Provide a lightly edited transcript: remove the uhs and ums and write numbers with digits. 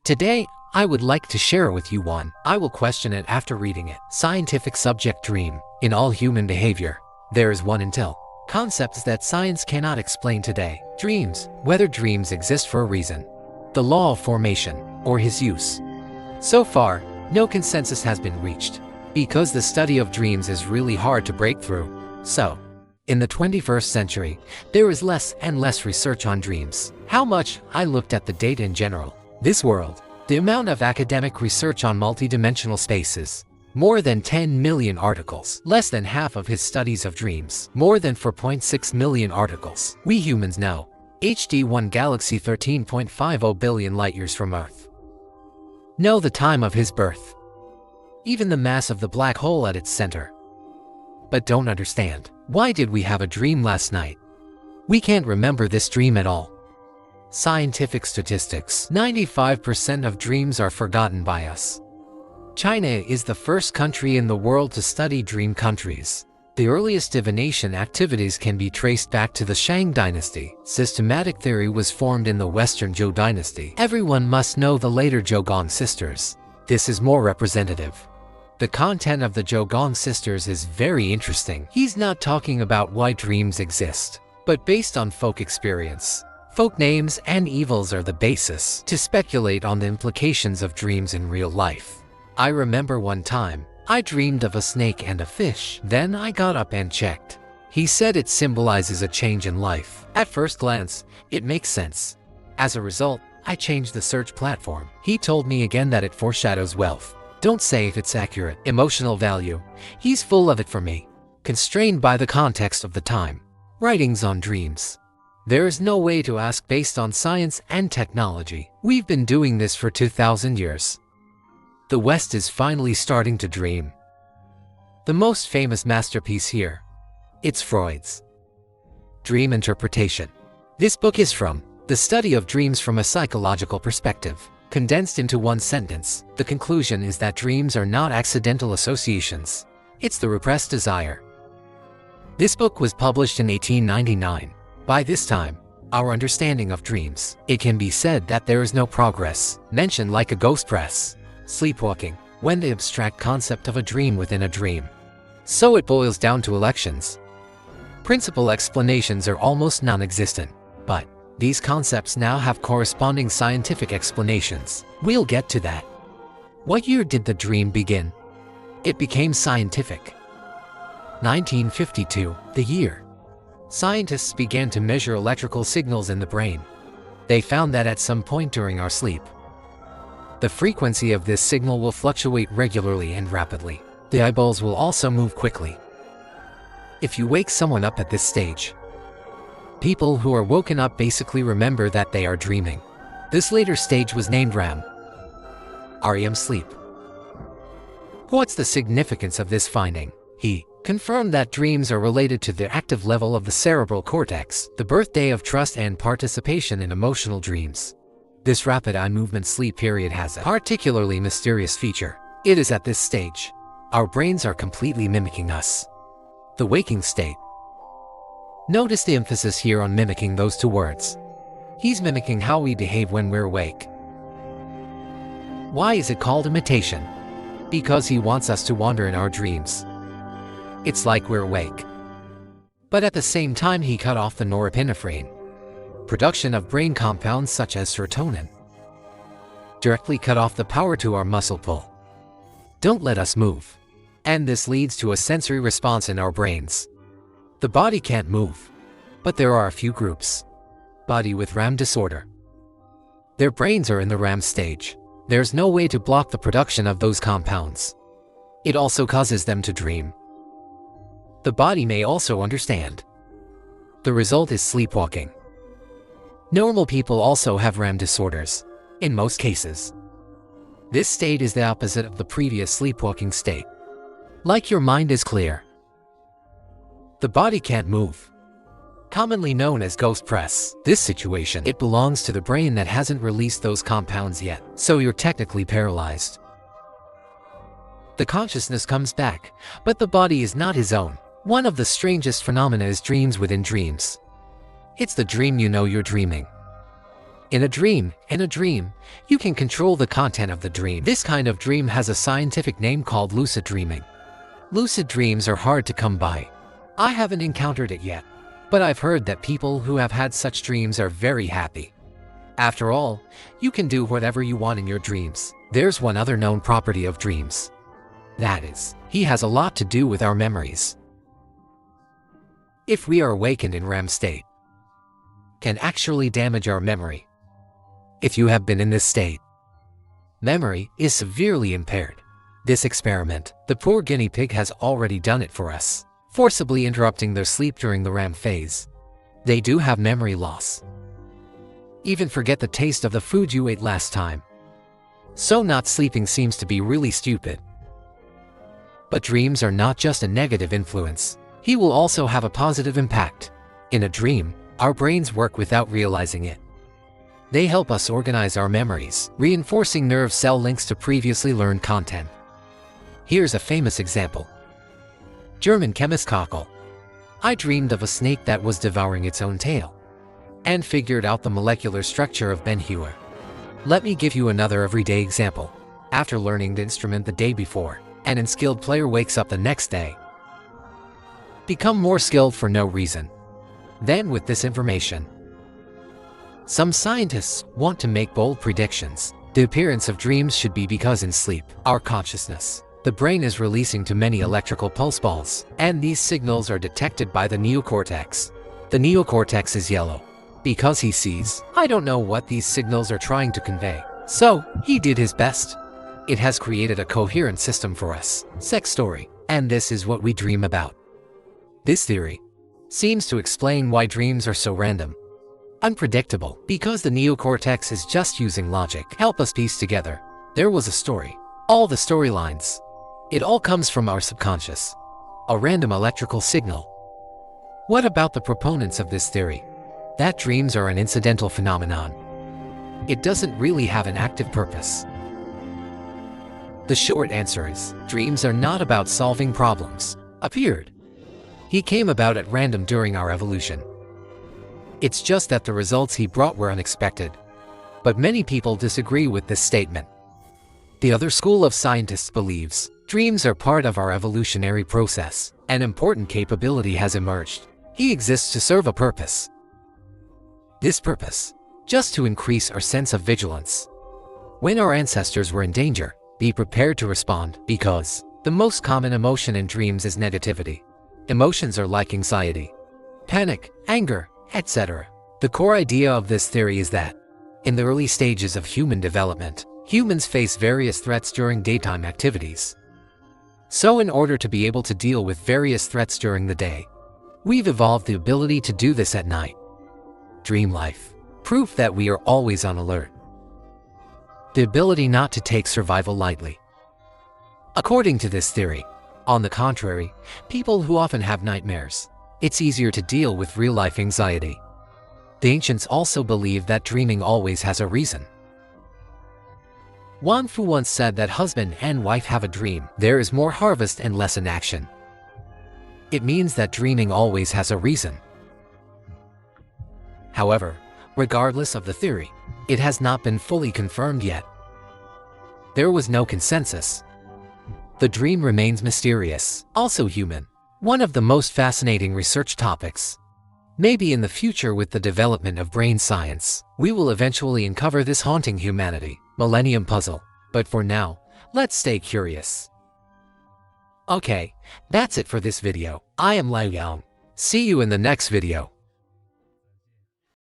Today, I would like to share with you one. I will question it after reading it. Scientific subject dream. In all human behavior, there is one until concepts that science cannot explain today. Dreams, whether dreams exist for a reason, the law of formation, or his use. So far, no consensus has been reached, because the study of dreams is really hard to break through. So, in the 21st century, there is less and less research on dreams. How much? I looked at the data in general. This world, the amount of academic research on multidimensional spaces, more than 10 million articles, less than half of his studies of dreams, more than 4.6 million articles. We humans know, HD1 galaxy 13.50 billion light-years from Earth. Know the time of his birth, even the mass of the black hole at its center. But don't understand, why did we have a dream last night? We can't remember this dream at all. Scientific statistics: 95% of dreams are forgotten by us. China is the first country in the world to study dream countries. The earliest divination activities can be traced back to the Shang dynasty. Systematic theory was formed in the Western Zhou dynasty. Everyone must know the later Zhougong sisters. This is more representative. The content of the Zhougong sisters is very interesting. He's not talking about why dreams exist, but based on folk experience. Folk names and evils are the basis to speculate on the implications of dreams in real life. I remember one time, I dreamed of a snake and a fish. Then I got up and checked. He said it symbolizes a change in life. At first glance, it makes sense. As a result, I changed the search platform. He told me again that it foreshadows wealth. Don't say if it's accurate. Emotional value. He's full of it for me. Constrained by the context of the time. Writings on dreams. There is no way to ask based on science and technology. We've been doing this for 2,000 years. The West is finally starting to dream. The most famous masterpiece here. It's Freud's Dream Interpretation. This book is from the study of dreams from a psychological perspective. Condensed into one sentence, the conclusion is that dreams are not accidental associations. It's the repressed desire. This book was published in 1899. By this time, our understanding of dreams, it can be said that there is no progress, mentioned like a ghost press, sleepwalking, when the abstract concept of a dream within a dream. So it boils down to elections. Principal explanations are almost non-existent, but these concepts now have corresponding scientific explanations. We'll get to that. What year did the dream begin? It became scientific. 1952, the year. Scientists began to measure electrical signals in the brain. They found that at some point during our sleep, the frequency of this signal will fluctuate regularly and rapidly. The eyeballs will also move quickly. If you wake someone up at this stage, people who are woken up basically remember that they are dreaming. This later stage was named REM sleep. What's the significance of this finding? He confirmed that dreams are related to the active level of the cerebral cortex, the birthday of trust and participation in emotional dreams. This rapid eye movement sleep period has a particularly mysterious feature. It is at this stage, our brains are completely mimicking us. The waking state. Notice the emphasis here on mimicking those two words. He's mimicking how we behave when we're awake. Why is it called imitation? Because he wants us to wander in our dreams. It's like we're awake. But at the same time he cut off the norepinephrine, production of brain compounds such as serotonin. Directly cut off the power to our muscle pull. Don't let us move. And this leads to a sensory response in our brains. The body can't move. But there are a few groups. Body with REM disorder. Their brains are in the REM stage. There's no way to block the production of those compounds. It also causes them to dream. The body may also understand. The result is sleepwalking. Normal people also have REM disorders, in most cases. This state is the opposite of the previous sleepwalking state. Like your mind is clear. The body can't move. Commonly known as ghost press. This situation, it belongs to the brain that hasn't released those compounds yet, so you're technically paralyzed. The consciousness comes back, but the body is not his own. One of the strangest phenomena is dreams within dreams. It's the dream you know you're dreaming. In a dream, you can control the content of the dream. This kind of dream has a scientific name called lucid dreaming. Lucid dreams are hard to come by. I haven't encountered it yet, but I've heard that people who have had such dreams are very happy. After all, you can do whatever you want in your dreams. There's one other known property of dreams. That is, he has a lot to do with our memories. If we are awakened in REM state, can actually damage our memory. If you have been in this state, memory is severely impaired. This experiment, the poor guinea pig has already done it for us, forcibly interrupting their sleep during the REM phase. They do have memory loss. Even forget the taste of the food you ate last time. So not sleeping seems to be really stupid. But dreams are not just a negative influence. He will also have a positive impact. In a dream, our brains work without realizing it. They help us organize our memories, reinforcing nerve cell links to previously learned content. Here's a famous example. German chemist Cockle. I dreamed of a snake that was devouring its own tail, and figured out the molecular structure of Ben-Hur. Let me give you another everyday example. After learning the instrument the day before, an unskilled player wakes up the next day, become more skilled for no reason. Then with this information, some scientists want to make bold predictions. The appearance of dreams should be because in sleep, our consciousness, the brain is releasing too many electrical pulse balls, and these signals are detected by the neocortex. The neocortex is yellow because he sees, I don't know what these signals are trying to convey. So, he did his best. It has created a coherent system for us. Sex story. And this is what we dream about. This theory seems to explain why dreams are so random, unpredictable, because the neocortex is just using logic. Help us piece together. There was a story. All the storylines. It all comes from our subconscious. A random electrical signal. What about the proponents of this theory? That dreams are an incidental phenomenon. It doesn't really have an active purpose. The short answer is, dreams are not about solving problems. Appeared. He came about at random during our evolution. It's just that the results he brought were unexpected. But many people disagree with this statement. The other school of scientists believes dreams are part of our evolutionary process. An important capability has emerged. He exists to serve a purpose. This purpose, just to increase our sense of vigilance. When our ancestors were in danger, be prepared to respond, because the most common emotion in dreams is negativity. Emotions are like anxiety, panic, anger, etc. The core idea of this theory is that, in the early stages of human development, humans face various threats during daytime activities. So in order to be able to deal with various threats during the day, we've evolved the ability to do this at night. Dream life. Proof that we are always on alert. The ability not to take survival lightly. According to this theory, on the contrary, people who often have nightmares, it's easier to deal with real-life anxiety. The ancients also believed that dreaming always has a reason. Wang Fu once said that husband and wife have a dream, there is more harvest and less inaction. It means that dreaming always has a reason. However, regardless of the theory, it has not been fully confirmed yet. There was no consensus. The dream remains mysterious, also human. One of the most fascinating research topics. Maybe in the future, with the development of brain science, we will eventually uncover this haunting humanity millennium puzzle. But for now, let's stay curious. Okay, that's it for this video. I am Liu Yang. See you in the next video.